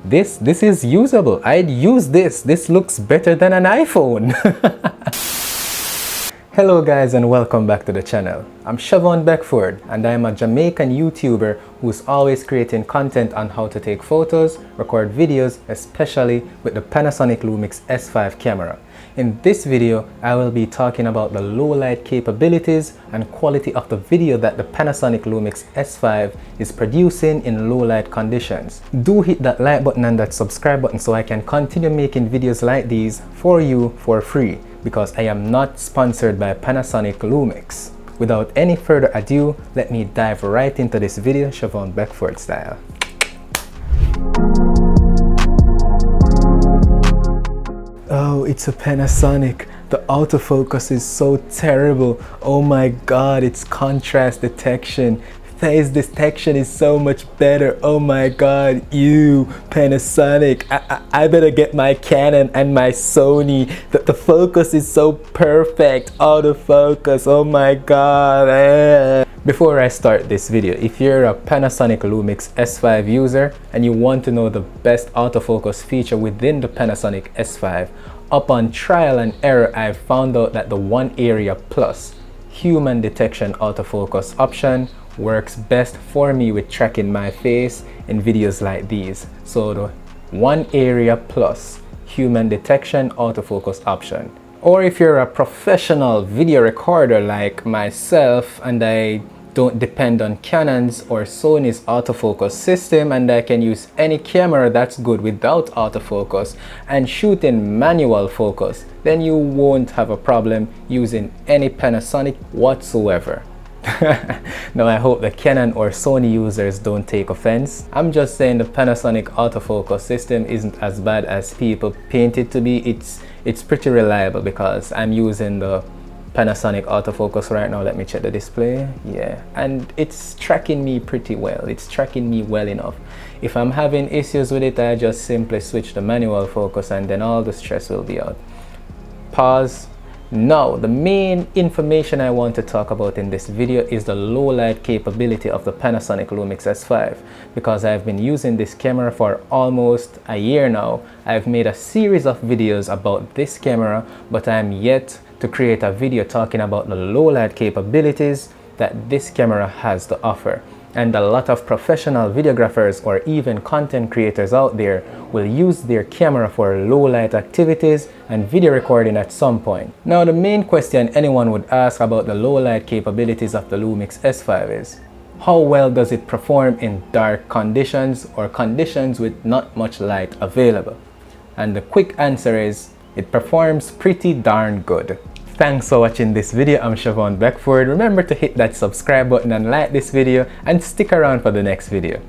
this is usable. I'd use this. This looks better than an iPhone. Hello guys and welcome back to the channel. I'm Chevaughn Beckford and I'm a Jamaican YouTuber who's always creating content on how to take photos, record videos, especially with the Panasonic Lumix S5 camera. In this video, I will be talking about the low light capabilities and quality of the video that the Panasonic Lumix S5 is producing in low light conditions. Do hit that like button and that subscribe button so I can continue making videos like these for you for free, because I am not sponsored by Panasonic Lumix. Without any further ado, let me dive right into this video, Chevaughn Beckford style. Oh, it's a Panasonic. The autofocus is so terrible. Oh my god, its contrast detection, phase detection is so much better. Oh my god, you Panasonic. I better get my Canon and my Sony. The focus is so perfect. Autofocus, oh my god. Before I start this video, if you're a Panasonic Lumix S5 user and you want to know the best autofocus feature within the Panasonic S5, upon trial and error, I've found out that the One Area Plus human detection autofocus option works best for me with tracking my face in videos like these. So the One Area Plus human detection autofocus option. Or if you're a professional video recorder like myself and I don't depend on Canon's or Sony's autofocus system and I can use any camera that's good without autofocus and shoot in manual focus, then you won't have a problem using any Panasonic whatsoever. Now I hope the Canon or Sony users don't take offense. I'm just saying the Panasonic autofocus system isn't as bad as people paint it to be. It's pretty reliable because I'm using the Panasonic autofocus right now. Let me check the display. Yeah, and it's tracking me pretty well. It's tracking me well enough. If I'm having issues with it, I just simply switch the manual focus and then all the stress will be out. Pause. Now, the main information I want to talk about in this video is the low light capability of the Panasonic Lumix S5. Because I've been using this camera for almost a year now, I've made a series of videos about this camera, but I'm yet to create a video talking about the low light capabilities that this camera has to offer. And a lot of professional videographers or even content creators out there will use their camera for low light activities and video recording at some point. Now, the main question anyone would ask about the low light capabilities of the Lumix S5 is, how well does it perform in dark conditions or conditions with not much light available? And the quick answer is, it performs pretty darn good. Thanks for watching this video. I'm Chevaughn Beckford. Remember to hit that subscribe button and like this video and stick around for the next video.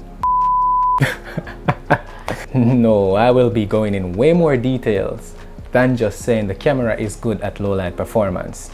No, I will be going in way more details than just saying the camera is good at low light performance.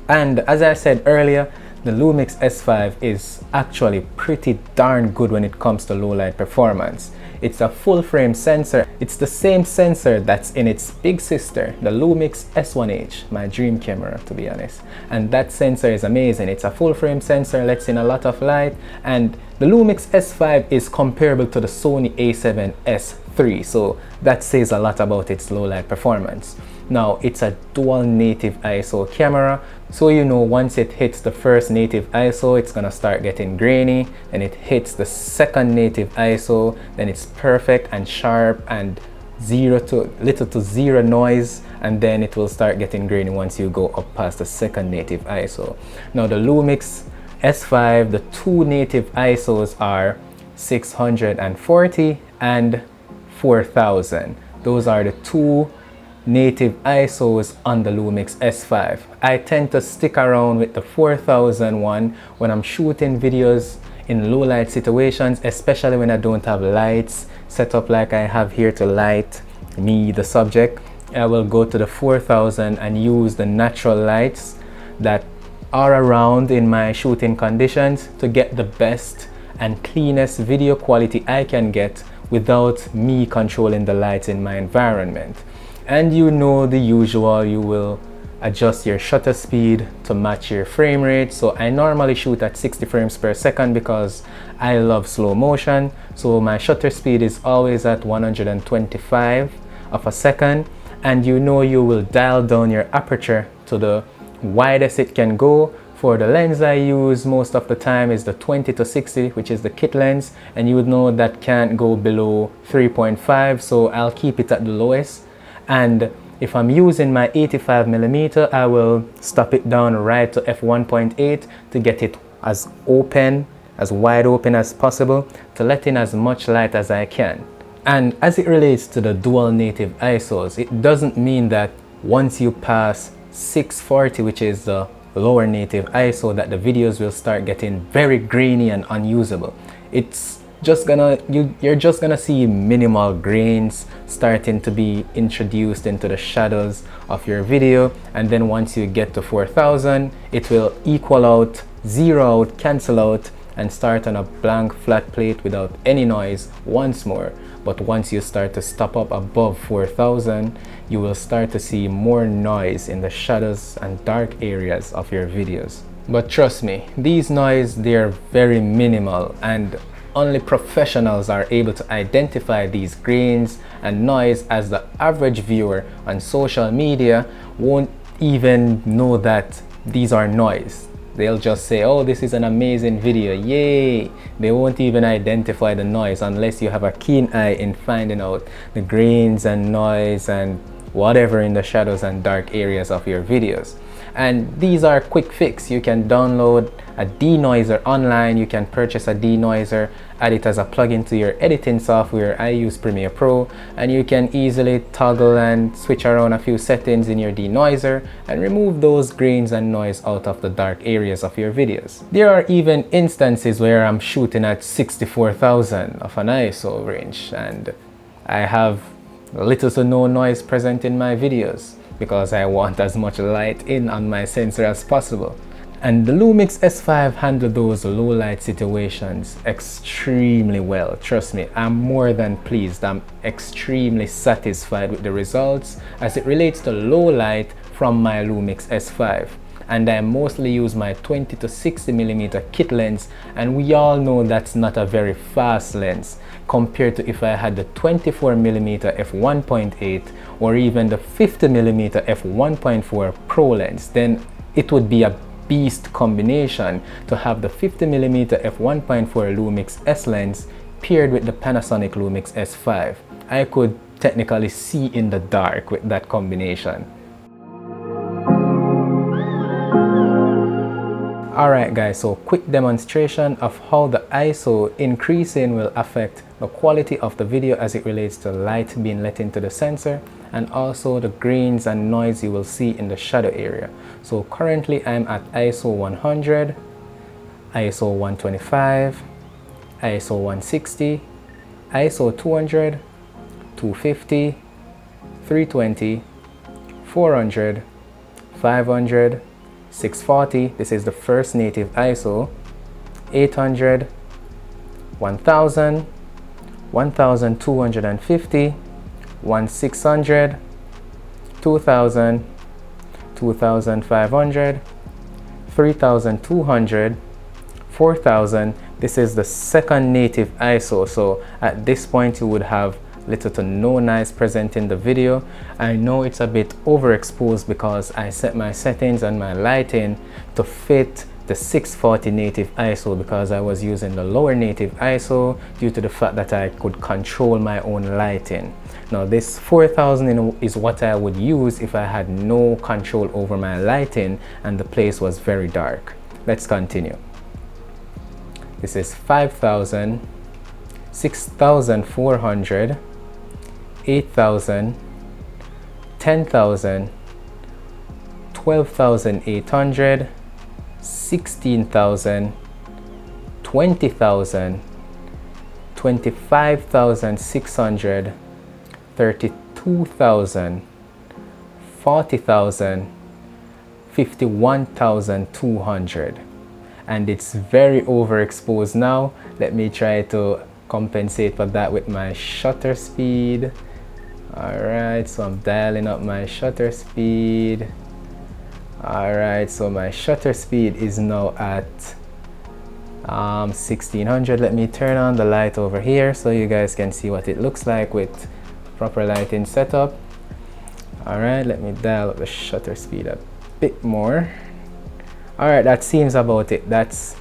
And as I said earlier, the Lumix S5 is actually pretty darn good when it comes to low light performance. It's a full frame sensor. It's the same sensor that's in its big sister, the Lumix S1H, my dream camera to be honest. And that sensor is amazing. It's a full frame sensor, lets in a lot of light, and the Lumix S5 is comparable to the Sony a7S III, so that says a lot about its low light performance. Now, it's a dual native ISO camera, so you know once it hits the first native ISO, it's gonna start getting grainy, and it hits the second native ISO, then it's perfect and sharp and little to zero noise, and then it will start getting grainy once you go up past the second native ISO. Now, the Lumix S5, the two native ISOs are 640 and 4000. Those are the two native ISOs on the Lumix S5. I tend to stick around with the 4000 one when I'm shooting videos in low light situations, especially when I don't have lights set up like I have here to light me, the subject. I will go to the 4000 and use the natural lights that are around in my shooting conditions to get the best and cleanest video quality I can get without me controlling the lights in my environment. And you know the usual, you will adjust your shutter speed to match your frame rate. So I normally shoot at 60 frames per second because I love slow motion. So my shutter speed is always at 125 of a second, and you know you will dial down your aperture to the widest it can go. For the lens I use most of the time is the 20-60, which is the kit lens, and you would know that can't go below 3.5, so I'll keep it at the lowest. And if I'm using my 85mm, I will stop it down right to f1.8 to get it as open, as wide open as possible, to let in as much light as I can. And as it relates to the dual native ISOs, it doesn't mean that once you pass 640, which is the lower native ISO, that the videos will start getting very grainy and unusable. It's just gonna, you're just gonna see minimal grains starting to be introduced into the shadows of your video, and then once you get to 4000, it will equal out, zero out, cancel out, and start on a blank flat plate without any noise once more. But once you start to stop up above 4000, you will start to see more noise in the shadows and dark areas of your videos. But trust me, these noise, they're very minimal, and only professionals are able to identify these grains and noise, as the average viewer on social media won't even know that these are noise. They'll just say, oh, this is an amazing video, yay! They won't even identify the noise unless you have a keen eye in finding out the grains and noise and whatever in the shadows and dark areas of your videos. And these are quick fix. You can download a denoiser online, you can purchase a denoiser, add it as a plugin to your editing software. I use Premiere Pro, and you can easily toggle and switch around a few settings in your denoiser and remove those grains and noise out of the dark areas of your videos. There are even instances where I'm shooting at 64,000 of an ISO range, and I have little to no noise present in my videos because I want as much light in on my sensor as possible. And the Lumix S5 handled those low light situations extremely well. Trust me, I'm more than pleased. I'm extremely satisfied with the results as it relates to low light from my Lumix S5. And I mostly use my 20-60mm kit lens, and we all know that's not a very fast lens compared to if I had the 24mm f1.8 or even the 50mm f1.4 Pro lens. Then it would be a beast combination to have the 50mm f1.4 Lumix S lens paired with the Panasonic Lumix S5. I could technically see in the dark with that combination. Alright guys, so quick demonstration of how the ISO increasing will affect the quality of the video as it relates to light being let into the sensor, and also the grains and noise you will see in the shadow area. So currently I'm at ISO 100, ISO 125, ISO 160, ISO 200, 250, 320, 400, 500, 640, this is the first native ISO, 800, 1000, 1250, 1600, 2000, 2500, 3200, 4000. This is the second native ISO, so at this point you would have little to no noise present in the video. I know it's a bit overexposed because I set my settings and my lighting to fit the 640 native ISO because I was using the lower native ISO due to the fact that I could control my own lighting. Now this 4000 is what I would use if I had no control over my lighting and the place was very dark. Let's continue. This is 5000, 6400, 8000, 10,000, 12,800, 16,000, 20,000, 25,600, 32,000, 40,000, 51,200. And it's very overexposed now. Let me try to compensate for that with my shutter speed. Alright, so I'm dialing up my shutter speed. Alright, so my shutter speed is now at 1600. Let me turn on the light over here so you guys can see what it looks like with proper lighting setup. Alright, let me dial up the shutter speed a bit more. Alright, that seems about it. That's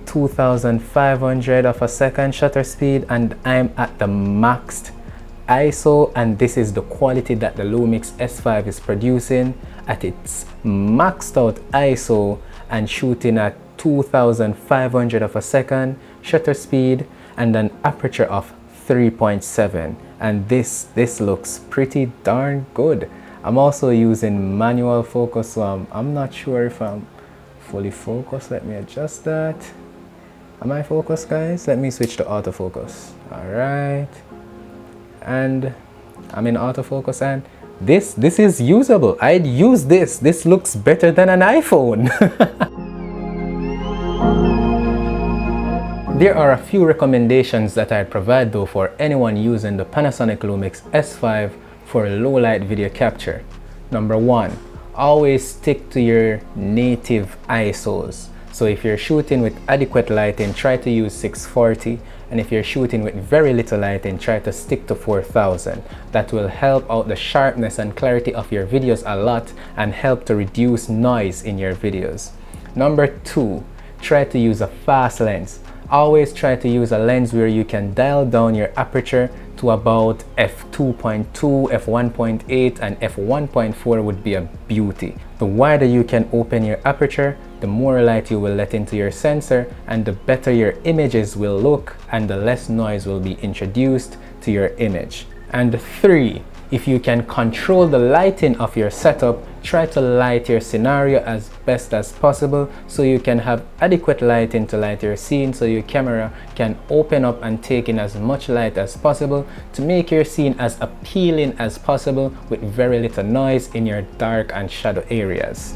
2500 of a second shutter speed, and I'm at the maxed ISO, and this is the quality that the Lumix S5 is producing at its maxed out ISO and shooting at 2500 of a second shutter speed and an aperture of 3.7, and this looks pretty darn good. I'm also using manual focus, so I'm not sure if I'm fully focused. Let me adjust that. Am I focused, guys? Let me switch to autofocus. Alright, and I'm in autofocus, and this is usable. I'd use this looks better than an iPhone. There are a few recommendations that I'd provide though for anyone using the Panasonic Lumix S5 for low light video capture. Number 1, always stick to your native ISOs. So if you're shooting with adequate lighting, try to use 640, and if you're shooting with very little lighting, try to stick to 4000. That will help out the sharpness and clarity of your videos a lot and help to reduce noise in your videos. Number 2, try to use a fast lens. Always try to use a lens where you can dial down your aperture to about f2.2, f1.8, and f1.4 would be a beauty. The wider you can open your aperture, the more light you will let into your sensor, and the better your images will look, and the less noise will be introduced to your image. And 3, if you can control the lighting of your setup, try to light your scenario as best as possible so you can have adequate lighting to light your scene, so your camera can open up and take in as much light as possible to make your scene as appealing as possible with very little noise in your dark and shadow areas.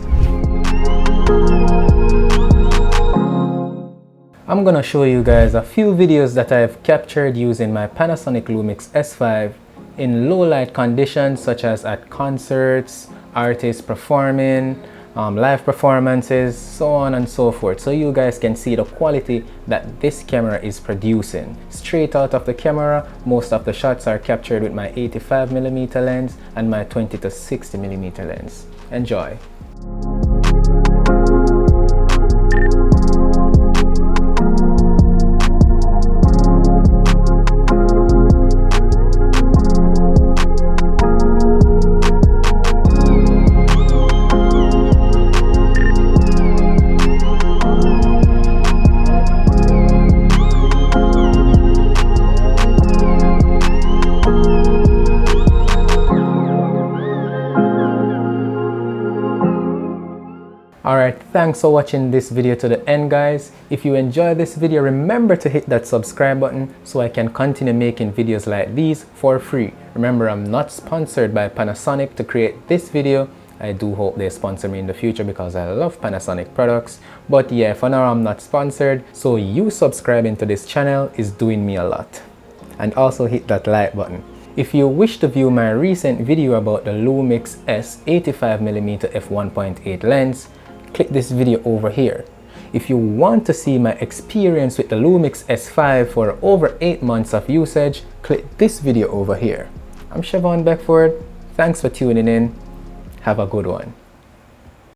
I'm gonna show you guys a few videos that I've captured using my Panasonic Lumix S5 in low light conditions, such as at concerts, artists performing, live performances, so on and so forth, so you guys can see the quality that this camera is producing. Straight out of the camera, most of the shots are captured with my 85mm lens and my 20 to 60mm lens. Enjoy. Alright, thanks for watching this video to the end, guys. If you enjoyed this video, remember to hit that subscribe button so I can continue making videos like these for free. Remember, I'm not sponsored by Panasonic to create this video. I do hope they sponsor me in the future because I love Panasonic products. But yeah, for now I'm not sponsored, so you subscribing to this channel is doing me a lot. And also hit that like button. If you wish to view my recent video about the Lumix S 85mm f1.8 lens, click this video over here. If you want to see my experience with the Lumix S5 for over 8 months of usage, click this video over here. I'm Chevaughn Beckford. Thanks for tuning in. Have a good one.